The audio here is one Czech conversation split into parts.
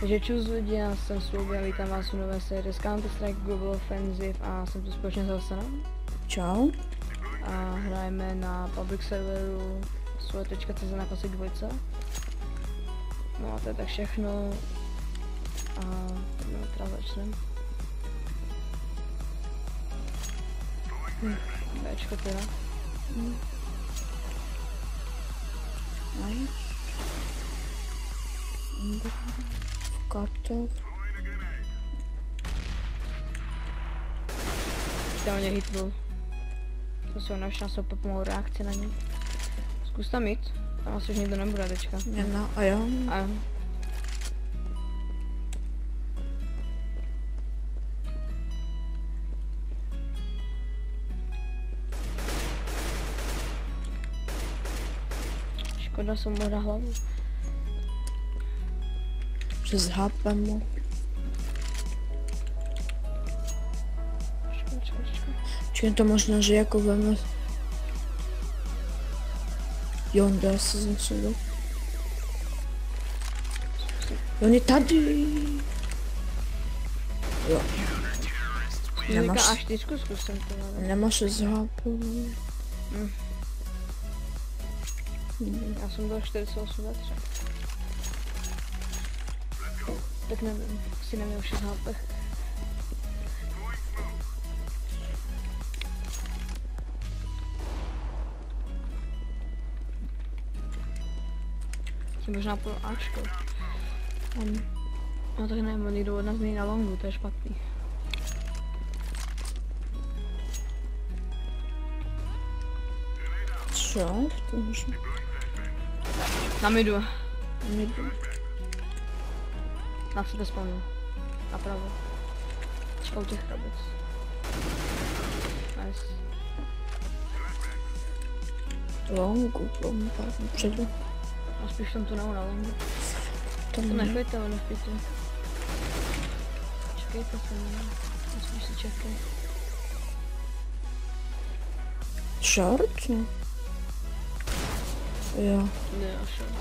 Takže čus lidi, já jsem Sloubě a vítám vás u nové série z Counter-Strike Global Offensive a jsem tu společně s Hasanem. Čau. A hrajeme na public serveru svoje.cz na Classic 2. No a to je tak všechno. A teda začneme. Bčko teda. Nice. Kartov. Tam mě hitnul. To se našla sopa pomalou reakci na ně. Zkus tam jít. Tam asi už nikdo nebude teďka. Jedna a jo. A škoda, jsem mu na hlavu. Přes HP mu. Či je to možná, že jako veme... Jo, on dá se za sebou. On je tady. Jo. Nemáš A4 zkusím to. Nemáš z HP. Já jsem byl 48 let třeba. Tak nevím, si neměl 6 HP. Tím možná půl Ačko. No tak nevím, někdo od nás není na longu, to je špatný. Co? To můžu. Na midu. Nebudu. Na sebe spawnu. Napravo. Čeká u těch krabic. Nice. Longu, předu. A spíš tam tu na longu. To To ne. nechvějte, nechvějte. Čekejte se mě. Spíš si čekej. Short? Jo. Ne, short.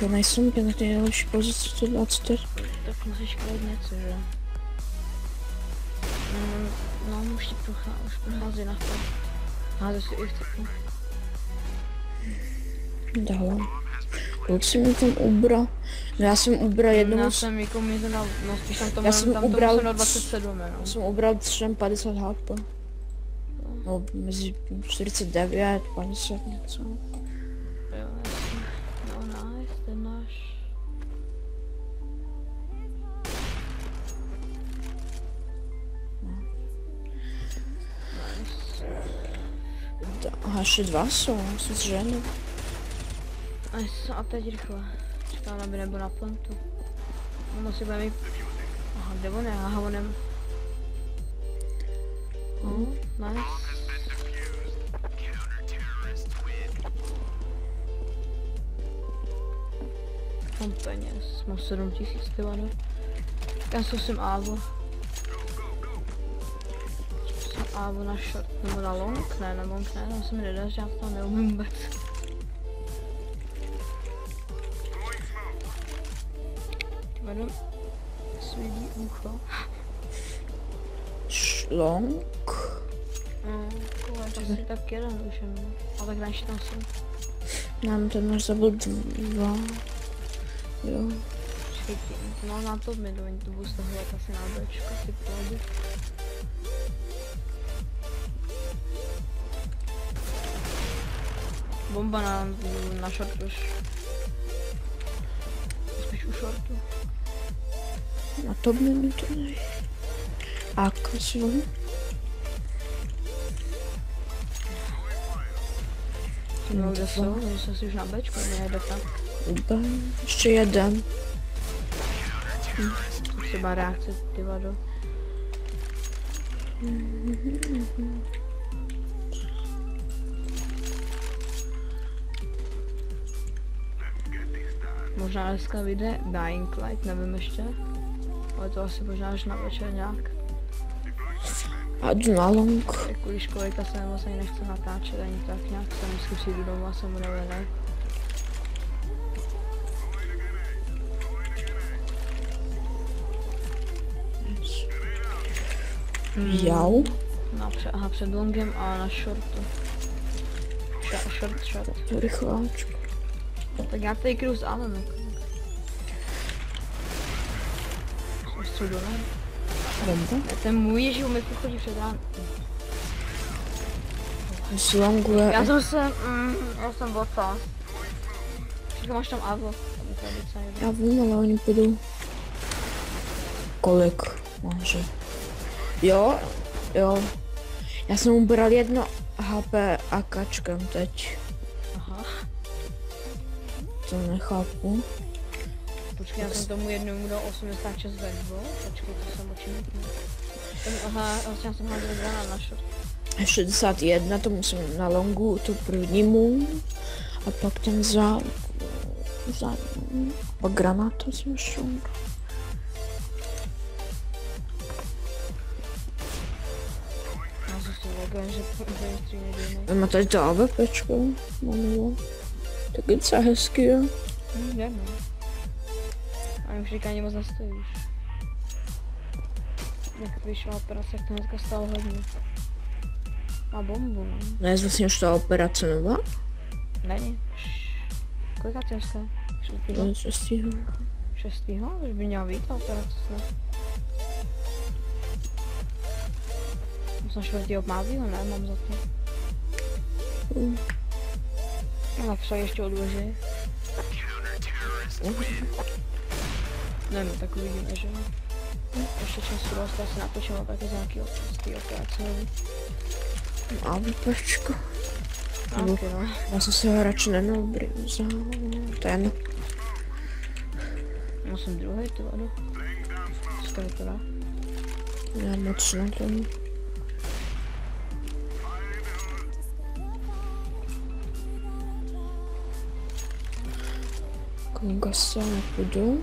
Jo, nejsem úplně na té nejlepší pozici 124. Tak musíš krát něco, že? No, už ti prochází na to. Hází si i v taky. Dalo. Kluci mi tam ubral. No já jsem ubral jednomu... Já jsem jako mi to dal, no spíš tam tomu, Já jsem tam tomu ubral jsem dal 27, no. Já jsem ubral 50 HP. No, mezi 49, 50 něco. Jo, jasně. No nice, ten náš. Nice. Aha, ještě dva jsou, jsem s ženou. Nice, a teď rychle. Čekám, aby nebyl na plantu. On asi bude mít... Aha, kde on je? Aha, on je... Nice. Mám peněz, mám 7000, ty vado. Já zkusím Avo. Zkusím Avo na short, nebo na long? Ne, na long ne, tam se mi nedá, že já to neumím vůbec. Ty vado, svídí ucho. Long. To asi tak jeden už jen, ale tak naši tam jsou. Nám ten náš zabil 2. Jo. Počkejte, no na to mi to budu stahovat asi na Bčko, ty pohody. Bomba na short už. Spíš u shortu. A to by mi to nej. A kasivo. No kde jsou? Oni jsou asi už na Bčko, nejde tam. Ještě jeden. Třeba reakce, ty vado. Možná dneska vyjde Dying Light, nevím ještě. Ale to asi možná až na večer nějak. A jdu na long. Tak kvůli školika se vlastně nechce natáčet ani tak nějak, jsem vždycky přijdu domů a jsem unavený. Jau. Aha, před longem a na shortu. Short. Rychláčku. Tak já tady kryju s Alem jako. Jsou dole. Bomba. Ten můj ježí mi chodí před rán. Z longu je... Já jsem bota. Všechno máš tam Avo. Já vím, ale oni půjdou. Kolik máže? Jo. Já jsem ubral 1 HP AKčkem teď. Aha. To nechápu. Počkej, já jsem tomu jednomu dal 86 vekbo. Počkej, to jsem očimutný. Aha, vlastně já jsem házal granát na short. 61, to musím na longu, tu prvnímu. A pak ten za pak granátu jsem šel. Já jsem si logan, že úplně stříně dejnej. Má tady to AWPčko, mám tak je docela hezký, jo. Jdeme. A už říká, ani moc nestojíš. Jak vyšla operace, jak to hnedka stalo hodně. Má bombu, no. Ne, vlastně už ta operace nová? Není. Kolika dneska? 6. 6. Už by měla být ta operace snad. Jsem 4. obmázího, ne? Mám za to. No tak se ještě odloží. Nevím, tak uvidíme, že? Ještě času dost, já se natočím taky z nějaký operace. AWPčko. Okay, no. Já jsem se ho radši nenabril za ten. Já jsem druhý, to vadu. Co to vypadá? Já moc na tom. Konga se nepůjdu.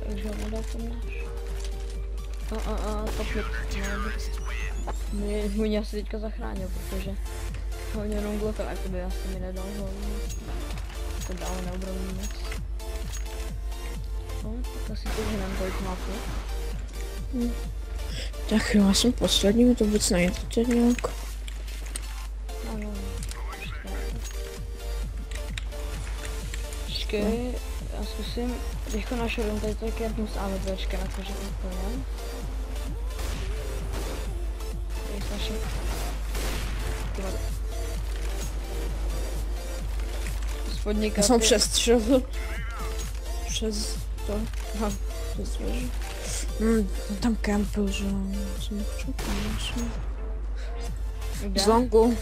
Takže ho nedal to náš. Top mid. Mě asi teďka zachránil, protože ho jenom glokal, jako by asi mi nedal ho. To dál neobrovný moc. No, tak asi to hnám kolik mapu. Tak jo, já jsem poslední, mi to vůbec nejde teď nějak. No. Počkej, já zkusím rychle našel tady to kérnu z AWPčka, jakože úplně. Tady snažím. Spodní kapy. Já jsem přestřelil. Přes to. Aha, přes věži. Tam campil, že jsem nechtěl konečně. Z longu.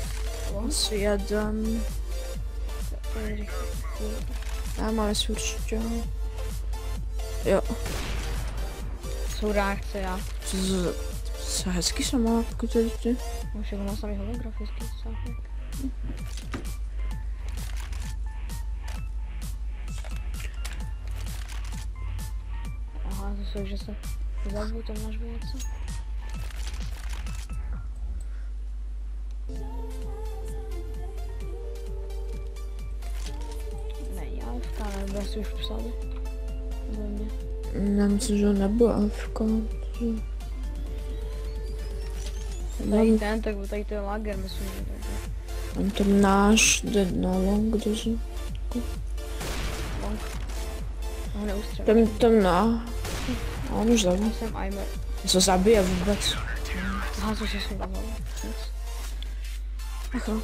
Asi jeden. Já mám asi určitě. Jo. Jsou reakce, já. Co hezký jsem má, pokud tady ty. Už jako má samý holografický sátek. Aha, to jsou, že se zabu, tam máš něco. Ne, já vkládáme, nebo si už psali. Nebo mě. Já myslím, že nebyl AFK. Tady ten, tak tady to je lager, myslím, že takže. Tam náš jde na long, kdeže? Long. Ho neustřelil. Tam na. A on už zabil. Jsem Aimer. Co zabije vůbec? Aha, co jsem dával. Nic. Aha.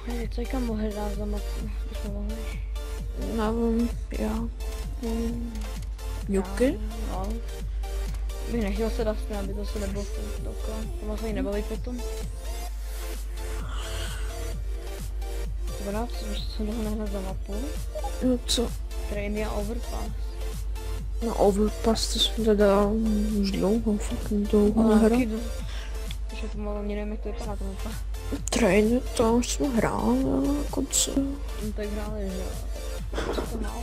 Hej, co kam mohli dát za matku? Bychom mohli. Nevím, já. Juky? No. Bych nechtěl se dát, aby to se nebylo dokola. To moc ani nebaví potom. Dobrá, co jsem toho nehned za mapu. No co? Trainia Overpass. Na Overpass to jsem teda už dlouho, fakt dlouho nehrál. Už pomalu ani nevím, jak to vypadá to mapa. Train, to už jsme hráli na konci. No tak hráli, že jo. Co to mal?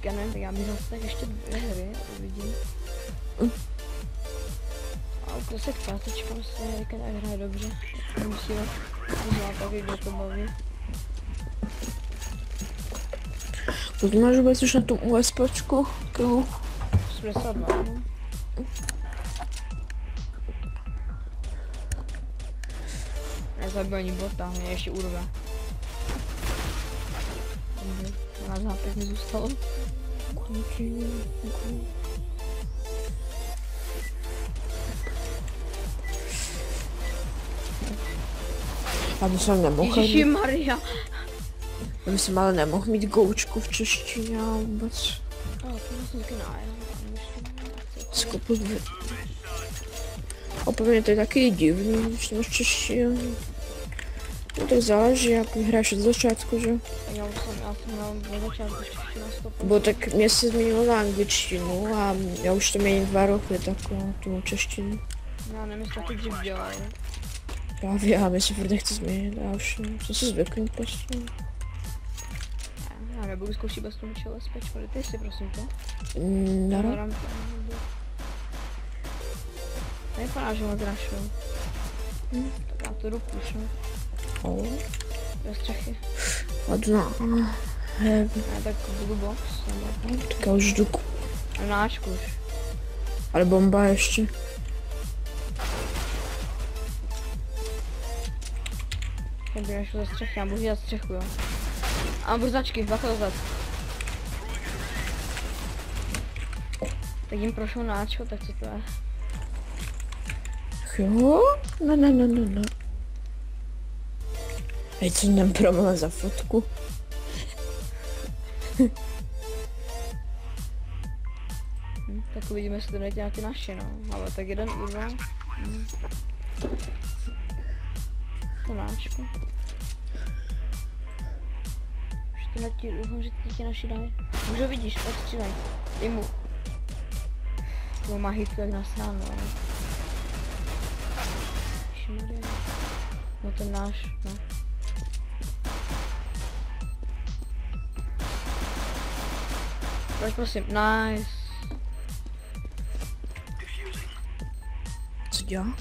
Já nevím, tak já bych zase tak ještě 2 hry, uvidím. A u klasek pátečka se Erika nehraje dobře. Musíme udělat taky, kdo to baví. To máš vůbec už na tom USPčku? 82, no. Nezabil ani bota, mě ještě urve. Na zápět mi zůstalo. Já bych jsem nemohl Ježišmarja. Já bych ale nemohl mít goučku v češtině a vůbec. No, to jsem taky nájem. Skopu Opět to je taky divný, když máš češtinu. No tak záleží, jak hráš od začátku, že? Já jsem měl na začátku češtinu 100%. Bo tak mě se změnilo na angličtinu a já už to měním 2 roky, tak tu češtinu. Já nevím, jestli taky dřív dělal. Právě, já mi se furt nechci změnit, já už jsem se zvykl prostě. Já nebudu zkoušet bez toho čele speč, ty si prosím to. Nara. Nevypadá, že ho zrašil. Tak já to jdu pušnout. Do střechy. Ladna. Ne, tak budu box. Tak já už jdu. Náčku už. Ale bomba ještě. Já bych našel ze střechy, já budu dělat střechu, jo. A brzačky, bacha dozad. Tak jim prošel náčko, tak co to je? Jo? No. Hej, co nám promala za fotku? Tak uvidíme, jestli to nejde nějaký naše, no. Ale tak jeden urval. To náčko. Už to letí, doufám, že ti naši dají. Už ho vidíš, odstřílej. Dej mu. To má hitku jak nasráno, ale. No ten náš, no. Pojď prosím, nice. Co dělá?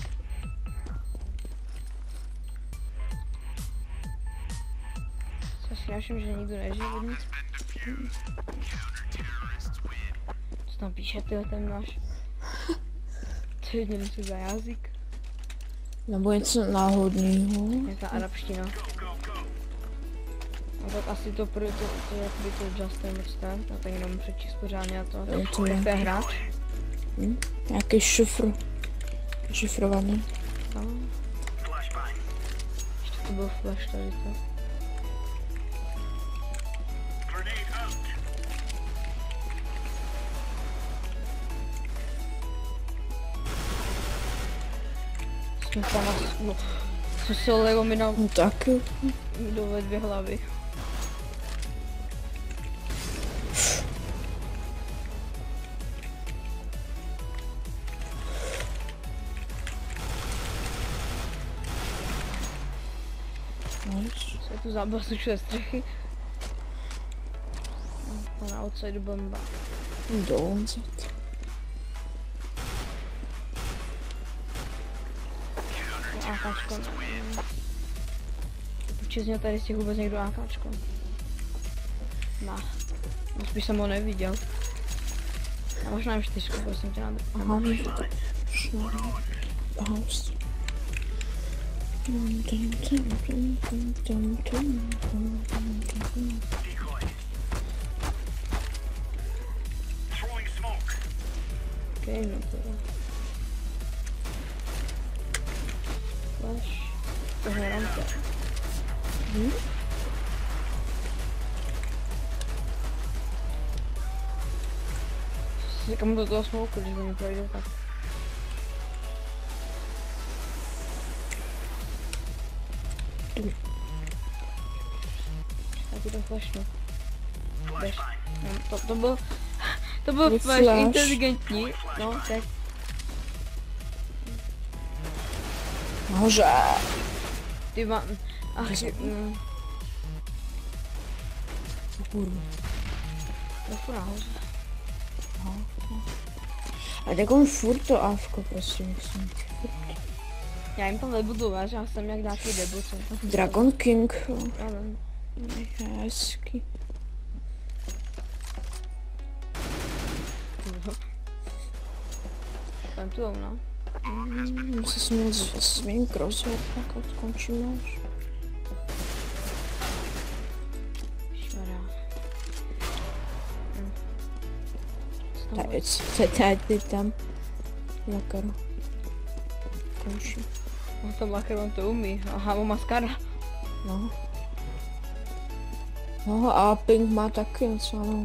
Co si naším, že nikdo nežije od nic. Co tam píše, tyhle ten náš? To je něco za jazyk. Nebo něco náhodného. Nějaká arabština. No tak asi to pro to jakoby to Justin Mrsten, a tak jenom přečíst pořádně a to. To je. To je hráč. Nějaký šifr. Šifrovaný. No. Ještě to byl flash tady to. Jsme tam asi, no. Co se Lego mi dal No tak. do 2 hlavy. Co je tu zábasučuje střechy? A na outside bomba. Donzat. AKčko. Určitě z něho tady z těch vůbec někdo AKčko. No. No spíš jsem ho neviděl. A možná jim 4, prosím tě, nádr. Aha, víš, to tak. Aha, Okej, no to je. Flash. Tohle rampe. Si kam do toho smoku, když mi projde tak. Já ti to flashnu. To byl To byl Je flash flash. inteligentní. No, tak. Nahoře. Ty má... Ach, Kde Kurva. to furt nahoře. A tak on furt to Avko prostě musím. Já jim tam nebudu vážit, já jsem jak nějaký debut. Dragon King. Ale... Hezky. Tam tu no. Musím smět s mým crosshair, tak odkončíme už. Šmarja. Tady tam. Makaru. Končí. No to Makar, on to umí. Aha, on maskara. No. No a Pink má taky něco, no.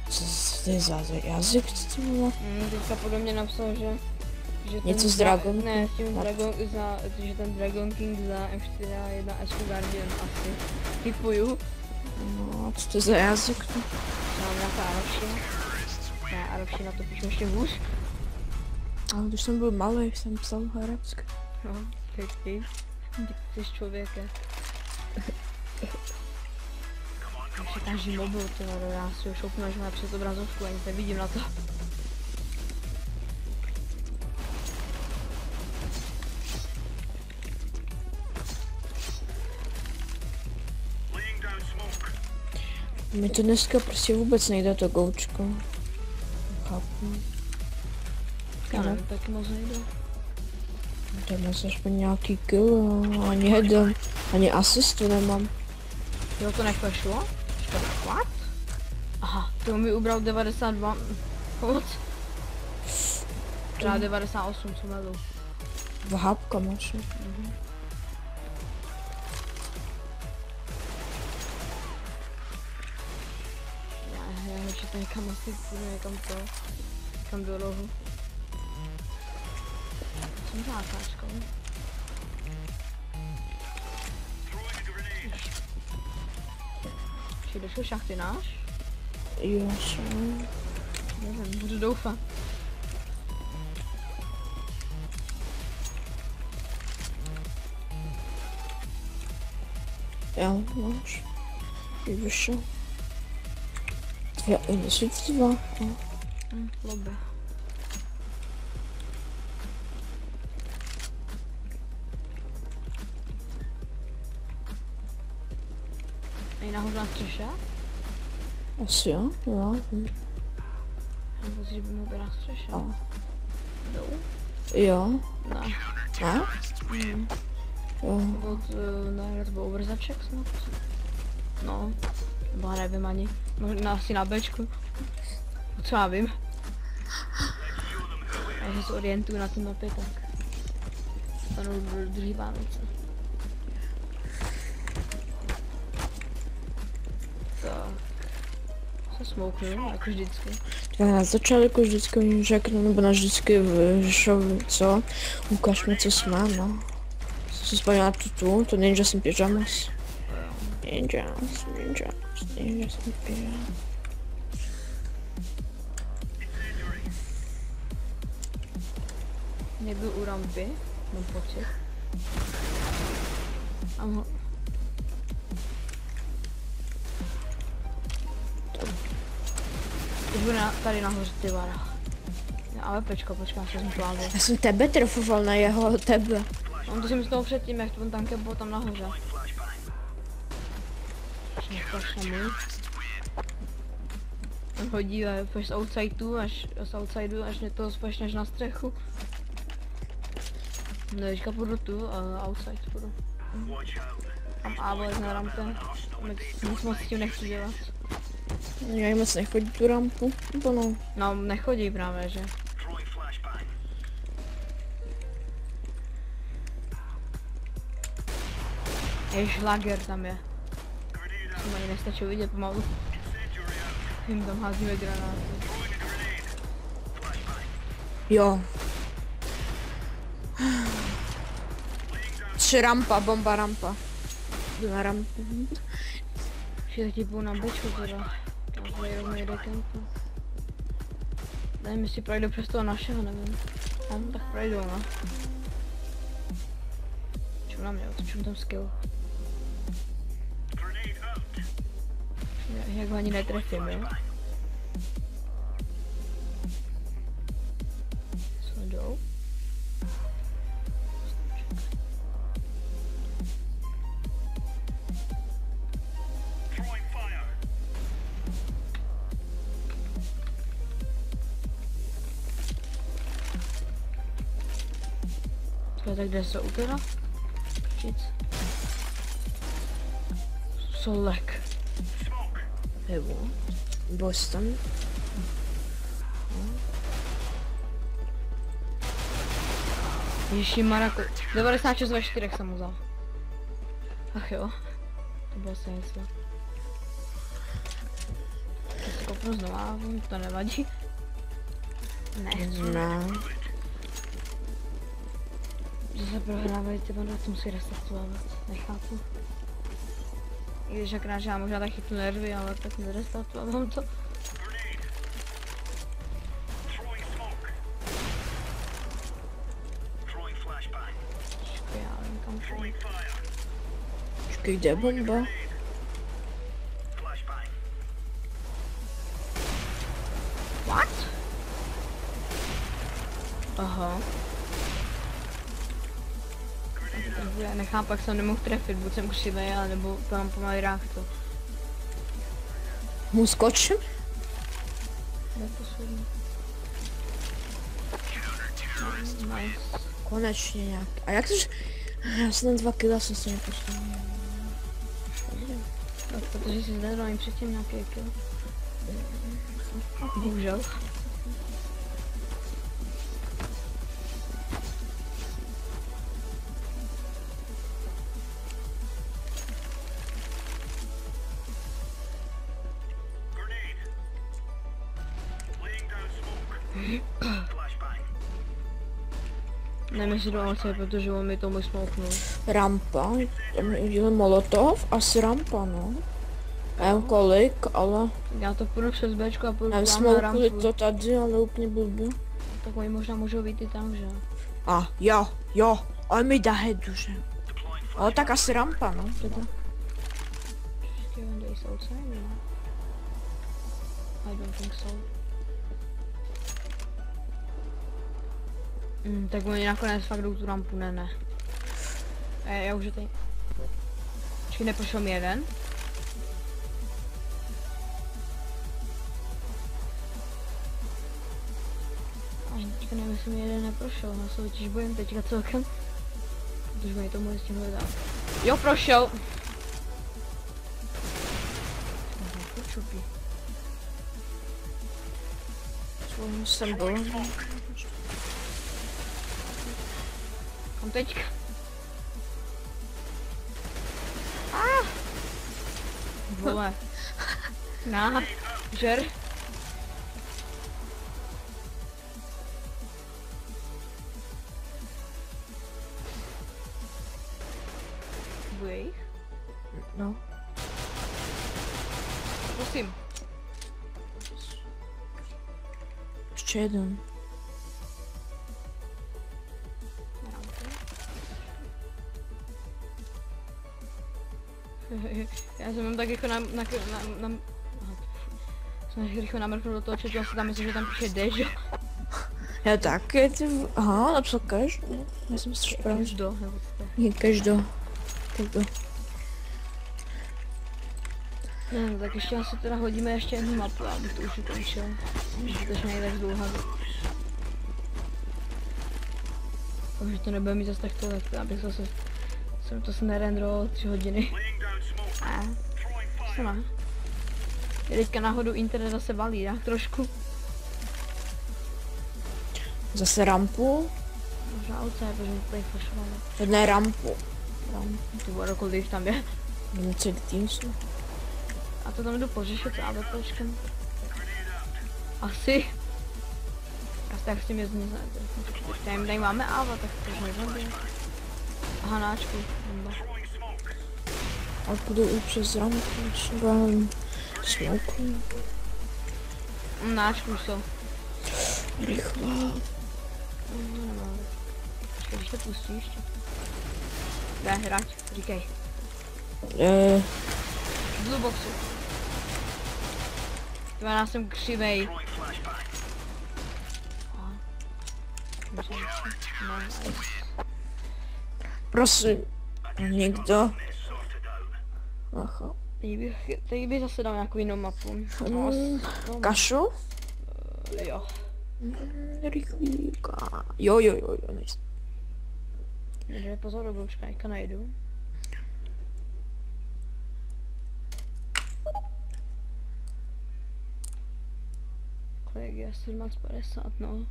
Co to je za jazyk, co to bylo? Teďka podle mě napsal, že Něco z Dragon Ne, s tím Dragon, že ten Dragon King za M41 Esco Guardian asi. Typuju. No, co to je za jazyk, to? Mám nějaká arabština. Ne, arabština to píšu ještě hůř. Ale když jsem byl malý, jsem psal arabsky. No, ty jsi člověka. Ještě každý mobil, ty vado, já si ho šoupnu, až má přes obrazovku, ani nevidím na to. Mi to dneska prostě vůbec nejde to goučko. Chápu. Já nevím, taky moc nejde. Tam máš aspoň nějaký kill, ani jeden, ani asistu nemám. Jo, to neflashlo? What? Aha, to mi ubral 92. What? Třeba 98, co melu. Vápka máš. Já ještě to někam asi půjdu, někam do rohu. Jsem zákáčkou. Přijdeš do šachty náš? Jo, jsem. Nevím, budu doufat. Jo, máš. Jsi vyšel. Já i nesvětí dva. Lobby. Ej, nahoře na střeše? Asi jo, jo. Mám pocit, že by mohl být na střeše. A. Jdou? Jo. Ne. Ne? Jo. Ne, to byl overzaček snad. No, nebo já nevím ani. Možná asi na Bčku. Co já vím. Já se orientuju na té mapě, tak stanu druhý Vánoce. Tak. Se smouknu, jako vždycky. Tak na začátku vždycky oni řeknu, nebo na vždycky vyšel, co? Ukaž mi, co jsi má, no. Co vzpomněla to Ninja jsem pyjamas. Ninja jsem pyjamas. Nebyl u rampy, mám pocit. Aha. Teď bude tady nahoře ty vara. Ale počkej, já jsem plávil. Já jsem tebe trefoval na jeho tebe. On to jsem z toho předtím, jak ten tankem byl tam nahoře. On hodí z outsideu až mě to spašneš na střechu. No teďka půjdu tu a outside půjdu. Tam A na rampě. Nic moc s tím nechci dělat. Já jim moc nechodí tu rampu, nebo no? No nechodí právě, že? Jež lager tam je. Jsem ani nestačil vidět pomalu. Jim tam házíme granáty. Jo. 3 rampa, bomba rampa. Jdu na rampu. Všichni ti půjdu na bečku teda. Já tady rovnou jde kempu. Daj mi si projdu přes toho našeho, nevím. Tak projdu, no. Čum na mě, otočím tam skill. Jak ho ani netrefím, jo? Co jdou? Tak kde jsou teda? Nic. Solek. Nebo? Boston. Ježí Marako. 96 ve 4 jsem vzal. Ach jo. To bylo se něco. Já si kopnu znova, to nevadí. Ne. Zase prohrávají ty banda, co musí restartovat, nechápu. I když akorát, že já možná tak chytnu nervy, ale tak nerestartovám to. Počkej, já nevím kam šel. Počkej, kde je bomba? What? Aha. Já nechápu, jak jsem nemohl trefit, buď jsem křivej, ale nebo to mám pomalý reaktor. Mu skočím? Neposlední. Nice. Konečně nějak. A jak tož... Já jsem na 2 kila jsem se neposlal. No, protože jsi zvedl jim předtím nějaký kill. Bohužel. Nevím, jestli do OC, protože on mi tomu smouknul. Rampa, tam je molotov, asi rampa, no. Nevím kolik, ale... Já to půjdu přes Bčko a půjdu Nevím, tam na rampu. smoukli to tady, ale úplně blbě. Tak oni možná můžou být i tam, že? A jo, on mi dá headu, že? Ale tak asi rampa, no, teda. When they is outside, no? I don't think so. Tak oni nakonec fakt jdou tu rampu, ne. Já už je tady. Počkej, neprošel mi jeden. Ani teďka nevím, jestli mi jeden neprošel, já se totiž bojím teďka celkem. Protože mi to může s tím hledat. Jo, prošel! Čupí. Co jsem byl? Kam teďka? Vole. Na, žer. Bude jich? No. Prosím. Ještě jeden. Já jsem tam tak jako jsem rychle namrknul do toho chatu, asi tam myslím, že tam píše Dežo. Já taky, ty... Aha, napsal každý. Já jsem si špral. Každý, nebo co to Je každý. Takto. No, tak ještě asi teda hodíme ještě jednu mapu, abych to už ukončil. Že to nejde tak dlouho. Takže to nebude mít zase tak tolik, abych zase... To se nerendroval 3 hodiny. Co ne? Teďka náhodou internet zase valí, tak trošku. Zase rampu. Možná OC, protože mi tady flashovalo. Ne rampu. To bude kolik tam je. Jdeme celý tým jsou. A to tam jdu pořešit s AWPčkem. Asi. Já tak s tím jezdím neznajde. Tady máme AWP, tak proč neznajde. Aha, náčku. Bomba. A půjdu i přes rampu, třeba smoku. Náš kuso. Rychle. Počkej, když to pustíš. Dá hráč, říkej. Blue boxu. Já jsem křivej. Prosím. Někdo. Aha. Teď bych zase dal nějakou jinou mapu. Kašu? Jo. Rychlíka. Jo, nice. Jde pozor do bloučka, jaka najdu. Kolik je? 17:50, no.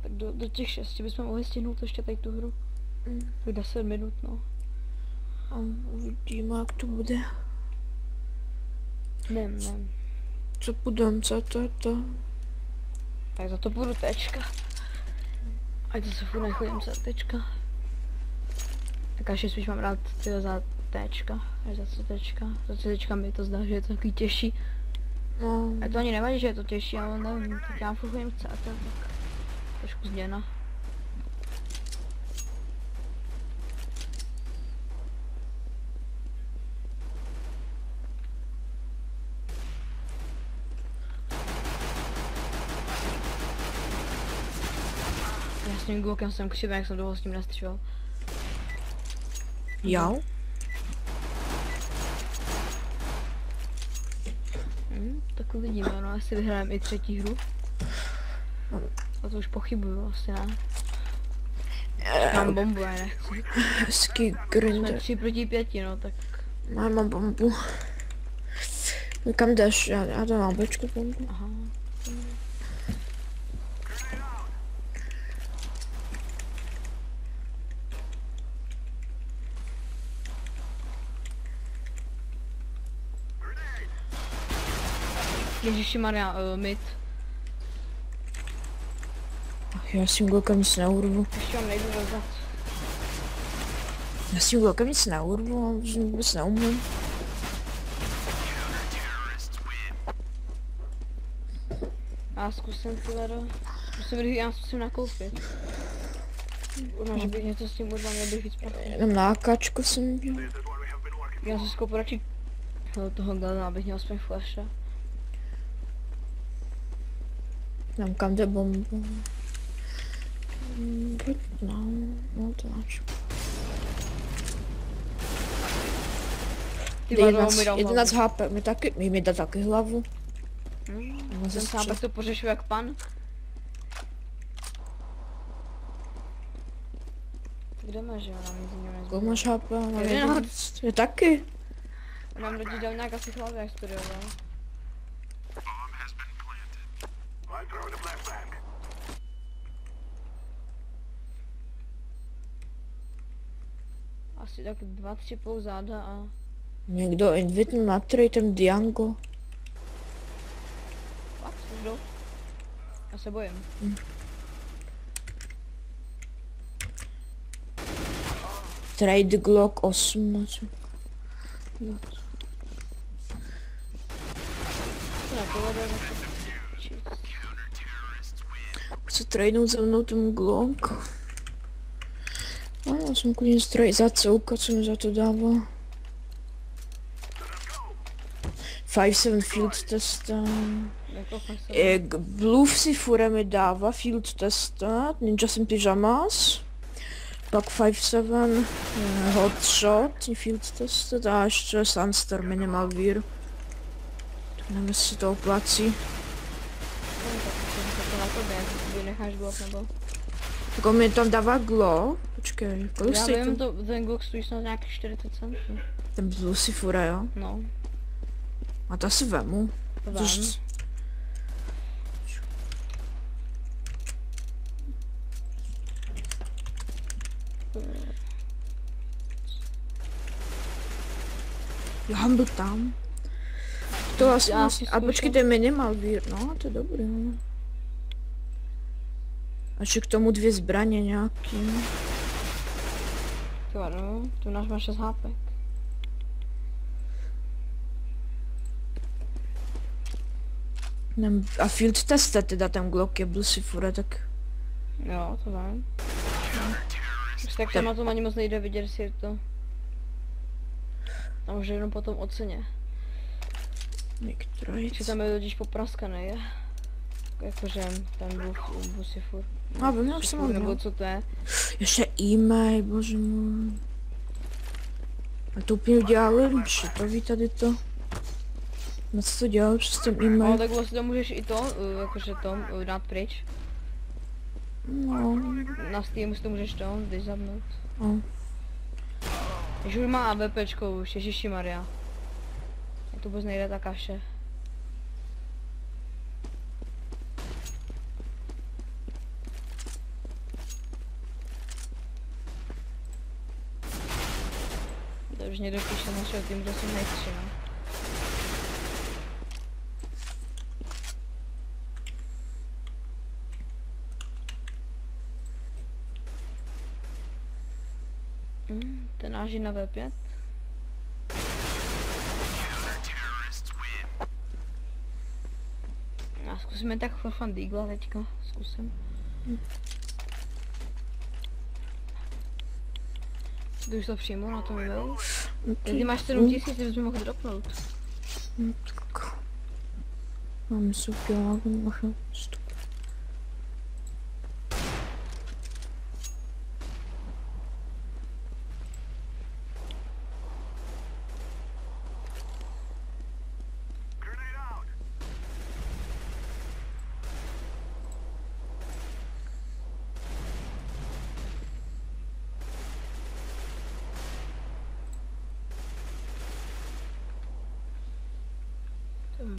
Tak do těch 6 bychom mohli stihnout ještě tady tu hru. Tak 10 minut, no. A uvidíme, jak to bude. Nevím. Co půjdem, co to? Tak za to půjdu tečka. Ať se furt nechodím za tečka. Tak až spíš mám rád tyhle za tečka. Až za co tečka. Za co tečka mi to zdá, že je to takový těžší. No. A to ani nevadí, že je to těžší, ale nevím. Tak já furt chodím CT, tak trošku změna. Já s tím Glokem jsem křivý, jak jsem dlouho s tím nestřel. Jo? Tak uvidíme, no asi vyhrajeme i třetí hru. A to už pochybuju, asi ne. Mám bombu, já nechci. Hezký Jsme grinder. 3-5, no tak. Mám bombu. Kam jdeš? Já to mám bečku bombu. Aha. Ježišimarja, mid. Ach, já s tím Glokem nic neurvu. Ještě vám nejdu dozad. Já s tím Glokem nic neurvu, já vůbec neumím. Já zkusím tyhle já zkusím nakoupit. Možná, že bych něco s tím udělal, měl bych víc prachy. Jenom na AKčko jsem měl. Já si zkoupu radši toho Glena, abych měl aspoň flashe. Tam kam jde bombu. No to máš. Ty vado, mi dal 11 hlavu. HP, mi dá taky hlavu. Ten sápek to pořešil jak pan. Tak jdeme, že jo, nám nic jiného nezbylo. Kolik máš HP? Mám 11. Je taky. Nám rodič dal nějak asi hlavy, jak studioval. Asi tak 2-3 půl záda a... Někdo invitnul na trade Diango. Fakt, už jdou? Já se bojím. Trade Glock 8. To nepovede, tak to... Chce tradenout se mnou ten Glock. A já jsem klidně za celka, co mi za to dává. 5-7 field testa. Jako fakt Blue si fure mi dává field testa, Ninja jsem pyjamas. Pak 5-7 hotshot, field testa a ještě Sunstar minimal vír. Tak nevím, jestli se to oplácí. to na tobě, když necháš blok nebo... Tak on mi tam dává glow. Počkej, kolik Já stojí vím, ten? ten Glock stojí snad nějakých 40 centů. Ten Blue si fure, jo? No, A to asi vemu. vem. Což- Jo, on byl tam. To asi, Já si a zkouším. počkej, to je minimal vír, no, to je dobrý, no. A ještě k tomu 2 zbraně nějaký. Ty vado, tu náš má 6 hápek. A field testa teda ten Glock byl si fura, tak Jo, to vím. Už tak tam na tom ani moc nejde vidět, jestli je to. A už jenom potom oceně. některý. Že tam je totiž popraskaný, je. Jakože ten bus je furt. A já už jsem ho Nebo měl. co to je? Ještě e-mail, bože můj. A to úplně udělali, to ví tady to. Na co to dělal přes ten No e-mail? tak vlastně to můžeš i to, jakože to, dát pryč. No, Na Steamu si to můžeš to, když zapnout. no. Když už má AWPčko už, ježišimarja. A to vůbec nejde ta kaše. To už někdo píše z našeho týmu, že jsem nechci, no. Ten náš je na V5. Já zkusíme tak for fun Deagla teďka, zkusím. Ty už to přímo na tom e-mailu. Ty máš 7000, ty bys mi mohl dropnout. Tak. Mám super, můžu vstup.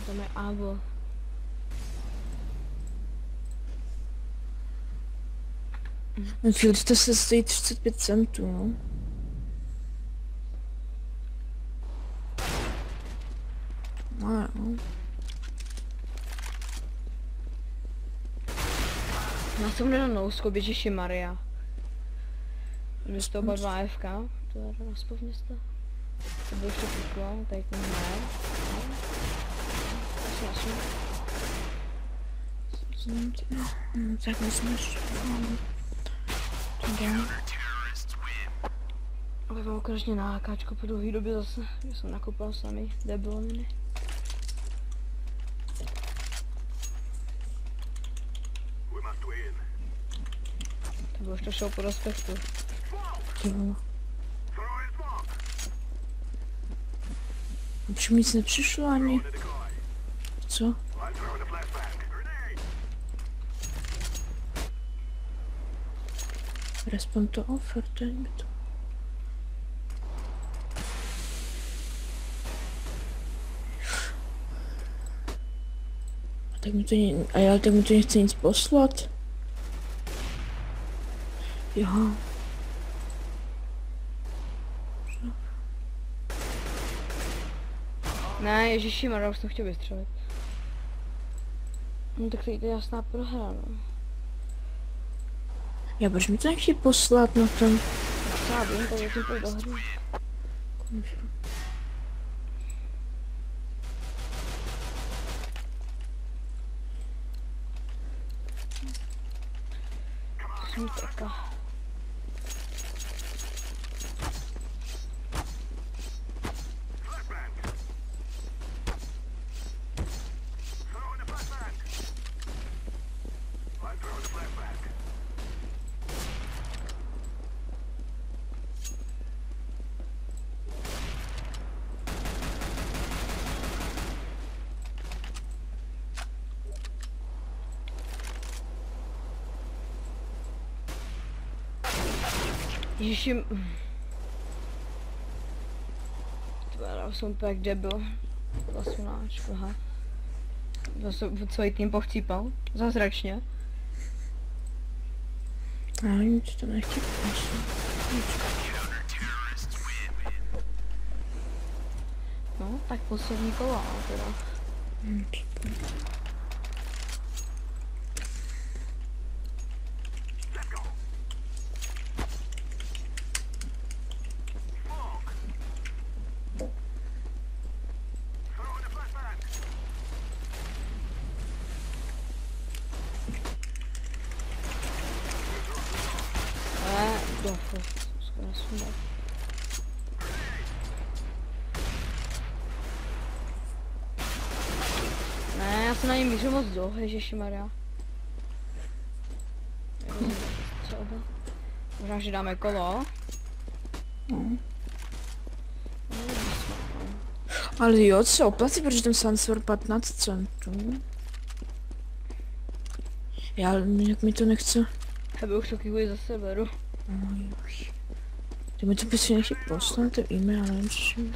Tam je Avo. Ten field test se stojí 35 centů, no. No, jo. Já jsem na nouscope, ježišimarja. Mě z toho oba dva AFK, to je naspov města. To bylo ještě puklo, tady ten ne. Tak nesmíš. Ale mám konečně na HKčko po dlouhý době zase, že jsem nakoupil samý debiloniny. To bylo ještě show po respektu. Jo. Už mi nic nepřišlo ani. Co? Respond to offer, dej mi to. A tak mi to tak mi to nechce nic poslat. Jo. Ne, ježišimarja, už jsem chtěl vystřelit. No tak to je jasná prohra, no. Já proč mi to nechci poslat na ten... Já vím, tak zatím půjdu do hry. Smítrka. Ježiši... Já jsem úplně jak debil. Zasunáč, aha. Zase celý tým pochcípal. Zázračně. Já nic to nechci poslat. No, tak poslední kolo, teda. Jo, fakt, skoro sundat. Ne, já se na něm mířu moc dlouho, ježišimarja. Co oba? Možná, že dáme kolo. No. Ale jo, co se oplatí, protože ten Sansor 15 centů. Jak mi to nechce. Já bych to kývuji za severu. Ty mi to prostě nechci poslat, to e-mail, ale nevím, čím.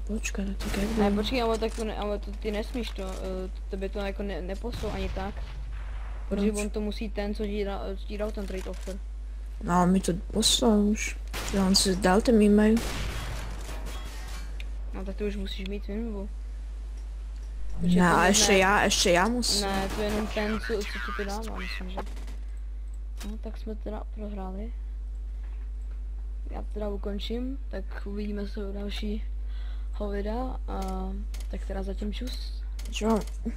Počkat, tak jak Ne, bude? počkej, ale tak to ne, ale to ty nesmíš to, tebe to jako neposlou ani tak. Protože Proč? on to musí ten, co ti dal ten trade offer. No, mi to poslal už. Já on si dal ten e-mail. No tak ty už musíš mít výmluvu. Ne, a ještě já musím. Ne, to je jenom ten, co ti to dává, myslím, že. No, tak jsme teda prohráli. Já teda ukončím, tak uvidíme se u dalšího videa a tak teda zatím čus. Jo.